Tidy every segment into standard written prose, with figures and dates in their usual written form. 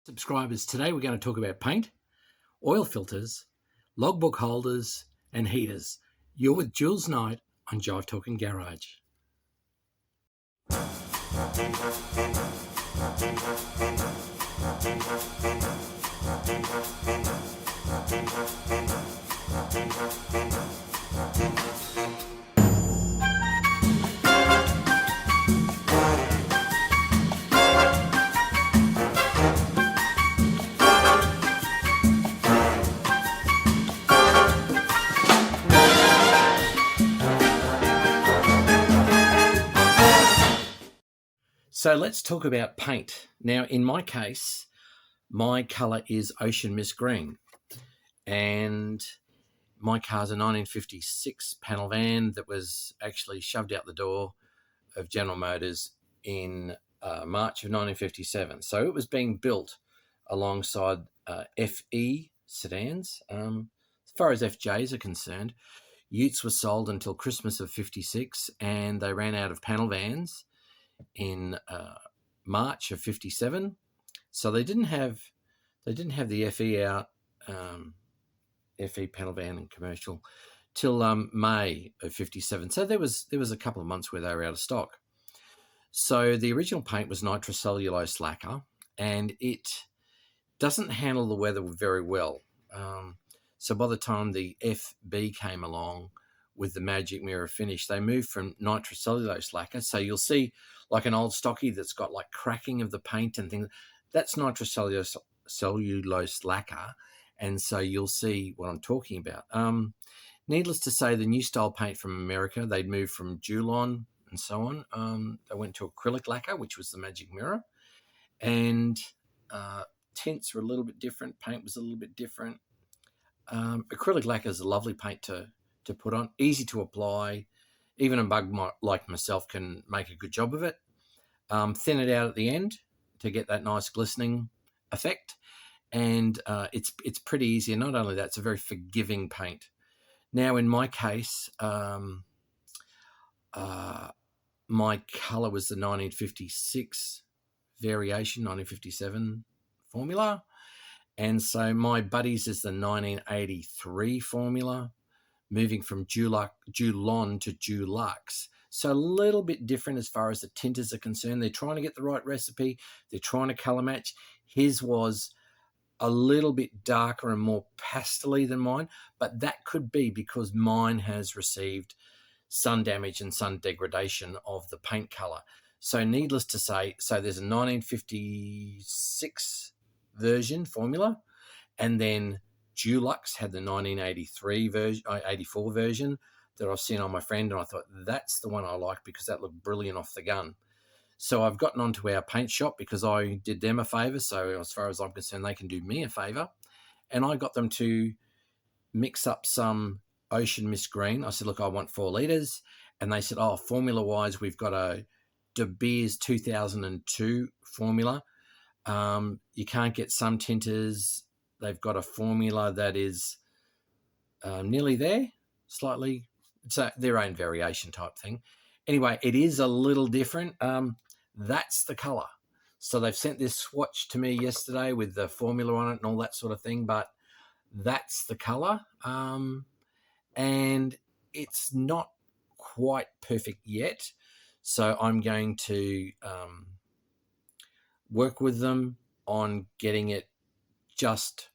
Subscribers, today we're going to talk about paint, oil filters, logbook holders and heaters. You're with Jules Knight on Jive Talking Garage. So let's talk about paint. Now, in my case, my colour is ocean mist green, and my car's a 1956 panel van that was actually shoved out the door of General Motors in March of 1957. So it was being built alongside FE sedans. As far as FJs are concerned, Utes were sold until Christmas of 56, and they ran out of panel vans in March of 57. So they didn't have the FE out, FE panel van and commercial, till May of 57. So there was a couple of months where they were out of stock. So the original paint was nitrocellulose lacquer, and it doesn't handle the weather very well. So by the time the FB came along with the magic mirror finish, they moved from nitrocellulose lacquer. So you'll see like an old stocky that's got like cracking of the paint and things. That's nitrocellulose lacquer. And so you'll see what I'm talking about. Needless to say, the new style paint from America, they'd moved from Dulon and so on. They went to acrylic lacquer, which was the magic mirror. And tints were a little bit different. Paint was a little bit different. Acrylic lacquer is a lovely paint to put on, easy to apply. Even a bug like myself can make a good job of it. Thin it out at the end to get that nice glistening effect. And it's pretty easy. And not only that, it's a very forgiving paint. Now, in my case, my colour was the 1956 variation, 1957 formula. And so my buddies is the 1983 formula, moving from Dulon to Dulux. So a little bit different as far as the tinters are concerned. They're trying to get the right recipe. They're trying to colour match. His was a little bit darker and more pastel-y than mine, but that could be because mine has received sun damage and sun degradation of the paint colour. So needless to say, so there's a 1956 version formula, and then Dulux had the 1983 version, 84 version that I've seen on my friend, and I thought that's the one I like because that looked brilliant off the gun. So I've gotten onto our paint shop because I did them a favour. So as far as I'm concerned, they can do me a favour, and I got them to mix up some ocean mist green. I said, look, I want 4 litres, and they said, oh, formula wise, we've got a De Beers 2002 formula. You can't get some tinters. They've got a formula that is nearly there, slightly. It's their own variation type thing. Anyway, it is a little different. That's the colour. So they've sent this swatch to me yesterday with the formula on it and all that sort of thing, but that's the colour. And it's not quite perfect yet. So I'm going to work with them on getting it just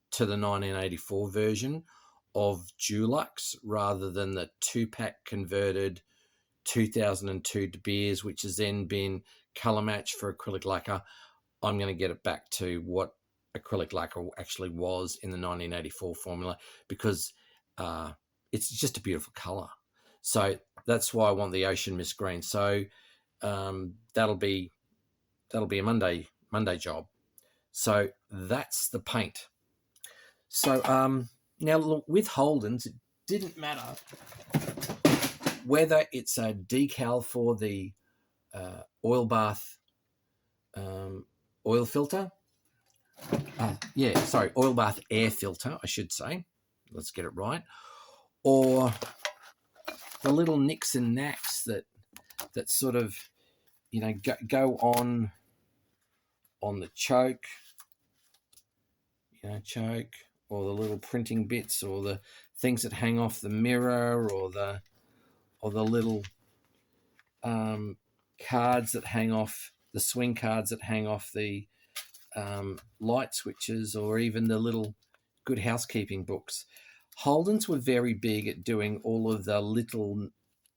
to the 1984 version of Dulux rather than the 2-pack converted 2002 De Beers, which has then been colour matched for acrylic lacquer. I'm going to get it back to what acrylic lacquer actually was in the 1984 formula because it's just a beautiful colour. So that's why I want the ocean mist green. So that'll be a Monday job. So that's the paint. So now look, with Holden's, it didn't matter whether it's a decal for the oil bath oil filter. Oil bath air filter, I should say. Let's get it right. Or the little nicks and knacks that sort of, go on on the choke, choke, or the little printing bits, or the things that hang off the mirror, or the little cards that hang off, the swing cards that hang off the light switches, or even the little Good Housekeeping books. Holden's were very big at doing all of the little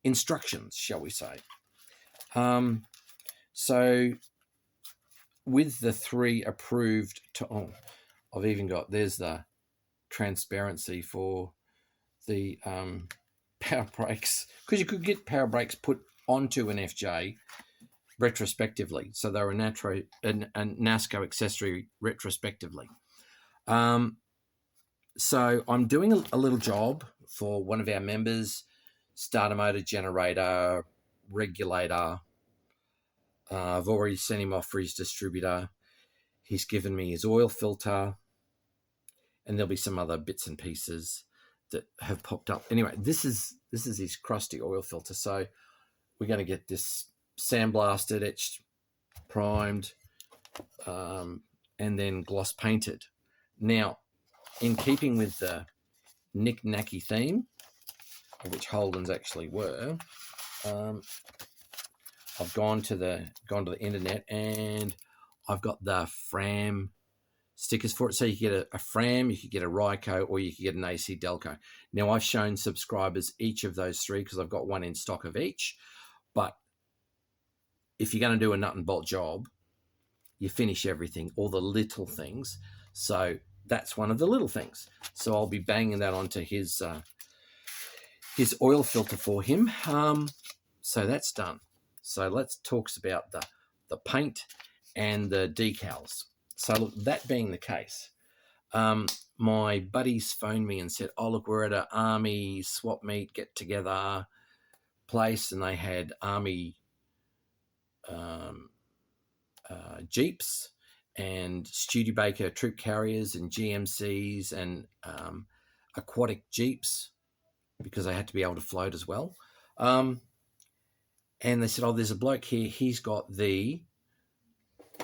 instructions, shall we say. So with the 3 approved, I've even got, there's the transparency for the power brakes, because you could get power brakes put onto an FJ retrospectively. So they were a NASCO accessory retrospectively. So I'm doing a little job for one of our members, starter motor, generator, regulator. I've already sent him off for his distributor. He's given me his oil filter, and there'll be some other bits and pieces that have popped up. Anyway, this is his crusty oil filter. So we're going to get this sandblasted, etched, primed, and then gloss painted. Now, in keeping with the knick-knacky theme, which Holden's actually were, I've gone to the internet, and I've got the Fram stickers for it. So you can get a Fram, you could get a Ryco, or you could get an AC Delco. Now, I've shown subscribers each of those 3 because I've got one in stock of each. But if you're going to do a nut and bolt job, you finish everything, all the little things. So that's one of the little things. So I'll be banging that onto his oil filter for him. So that's done. So let's talk about the paint and the decals. So look, that being the case, my buddies phoned me and said, "Oh, look, we're at an Army swap meet get together place, and they had Army Jeeps and Studebaker troop carriers and GMCs and aquatic Jeeps, because they had to be able to float as well." And they said, "Oh, there's a bloke here. He's got the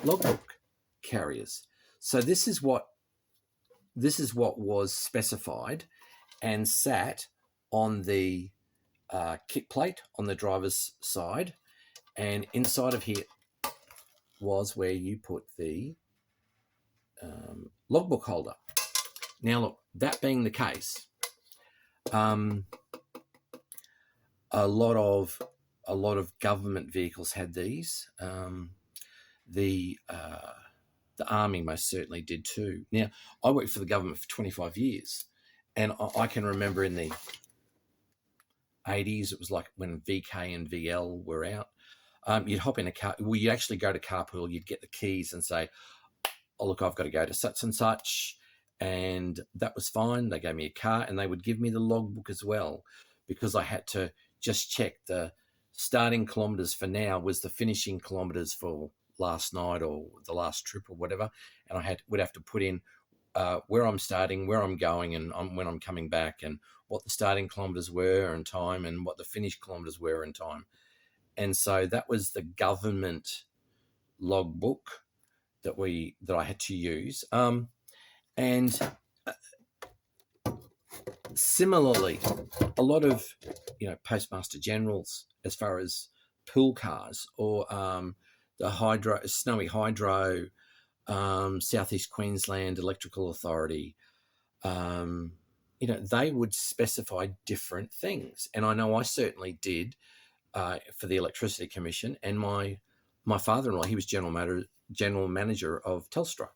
logbook carriers." So this is what was specified and sat on the kick plate on the driver's side, and inside of here was where you put the logbook holder. Now, look, that being the case, a lot of government vehicles had these. The Army most certainly did too. Now, I worked for the government for 25 years, and I can remember in the 80s, it was like when VK and VL were out. You'd hop in a car. Well, you'd actually go to carpool. You'd get the keys and say, "Oh, look, I've got to go to such and such." And that was fine. They gave me a car, and they would give me the logbook as well, because I had to just check the starting kilometres for now was the finishing kilometres for last night or the last trip or whatever. And I would have to put in where I'm starting, where I'm going, and when I'm coming back, and what the starting kilometres were and time, and what the finish kilometres were and time. And so that was the government logbook that I had to use. And similarly, a lot of postmaster generals, as far as pool cars or the snowy hydro, Southeast Queensland Electrical Authority, they would specify different things. And I know I certainly did for the Electricity Commission. And my father-in-law, he was general manager of Telstra,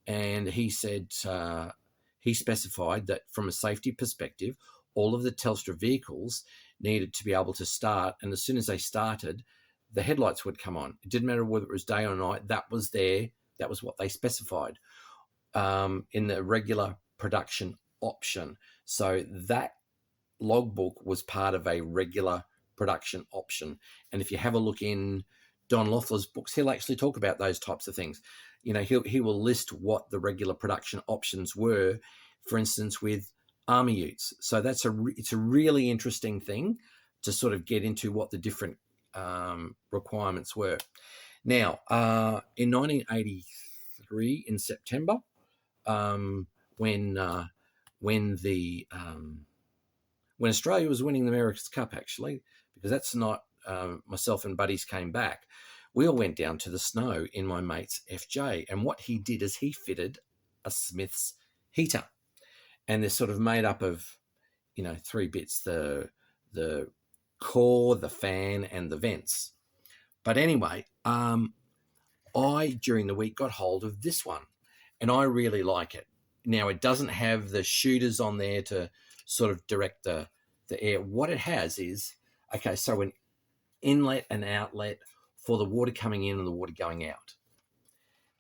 and he said he specified that from a safety perspective, all of the Telstra vehicles needed to be able to start, and as soon as they started, the headlights would come on. It didn't matter whether it was day or night. That was what they specified in the regular production option. So that logbook was part of a regular production option. And if you have a look in Don Loeffler's books, he'll actually talk about those types of things. He will list what the regular production options were, for instance, with Army utes. So it's a really interesting thing to sort of get into what the different requirements were. Now, in 1983, in September, when Australia was winning the America's Cup, actually, because that's not myself and buddies came back, we all went down to the snow in my mate's FJ, and what he did is he fitted a Smith's heater, and they're sort of made up of, three bits: the core, the fan, and the vents. But anyway, I during the week got hold of this one, and I really like it. Now, it doesn't have the shooters on there to sort of direct the air. What it has is, so an inlet and outlet for the water coming in and the water going out.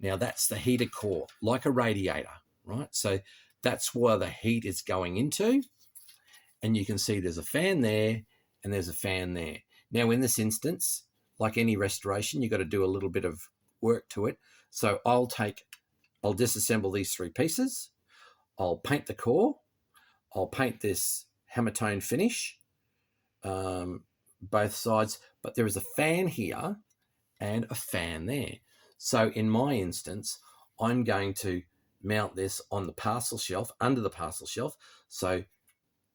Now, that's the heater core, like a radiator, right? So that's where the heat is going into. And you can see there's a fan there and there's a fan there. Now, in this instance, like any restoration, you've got to do a little bit of work to it. So I'll disassemble these three pieces. I'll paint the core. I'll paint this hammer tone finish, both sides, but there is a fan here and a fan there. So in my instance, I'm going to mount this on the parcel shelf, under the parcel shelf. So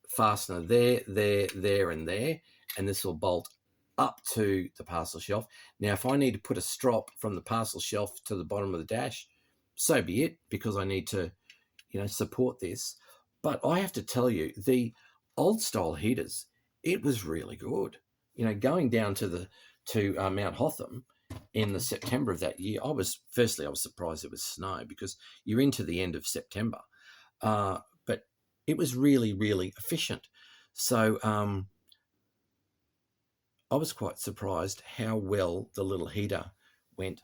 fastener there, and there, and this will bolt up to the parcel shelf. Now, if I need to put a strop from the parcel shelf to the bottom of the dash, so be it, because I need to, support this. But I have to tell you, the old style heaters, it was really good. Going down to Mount Hotham in the September of that year, I was surprised it was snow, because you're into the end of September. But it was really, really efficient. So I was quite surprised how well the little heater went.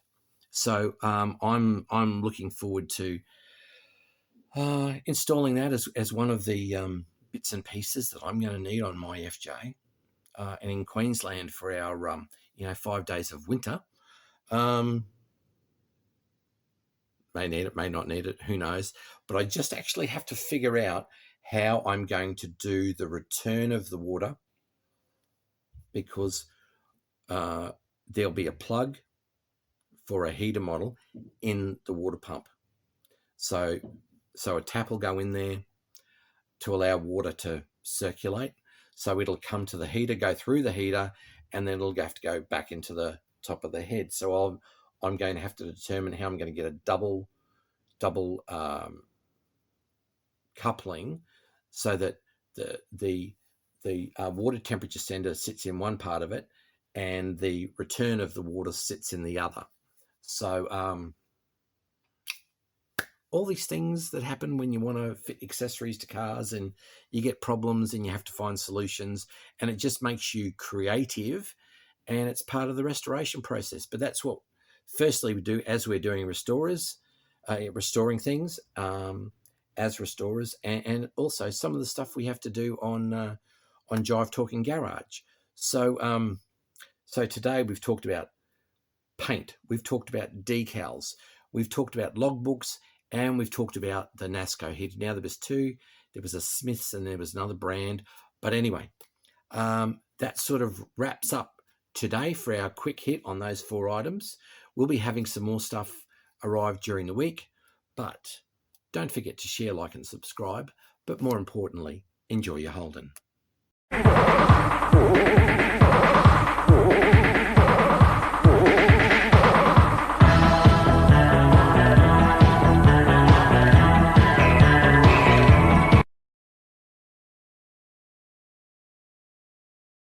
So I'm looking forward to installing that as one of the bits and pieces that I'm going to need on my FJ. And in Queensland for our 5 days of winter. May need it, may not need it, who knows. But I just actually have to figure out how I'm going to do the return of the water, because there'll be a plug for a heater model in the water pump. So a tap will go in there to allow water to circulate. So it'll come to the heater, go through the heater, and then it'll have to go back into the top of the head. So I'm going to have to determine how I'm going to get a double coupling, so that the water temperature sender sits in one part of it, and the return of the water sits in the other. So all these things that happen when you want to fit accessories to cars, and you get problems and you have to find solutions, and it just makes you creative, and it's part of the restoration process. But that's what firstly we do as we're doing restoring things as restorers, and also some of the stuff we have to do on Jive Talking Garage. So today we've talked about paint, we've talked about decals, we've talked about logbooks, and we've talked about the NASCO heater. Now, there was two. There was a Smith's and there was another brand. But anyway, that sort of wraps up today for our quick hit on those 4 items. We'll be having some more stuff arrive during the week. But don't forget to share, like, and subscribe. But more importantly, enjoy your Holden.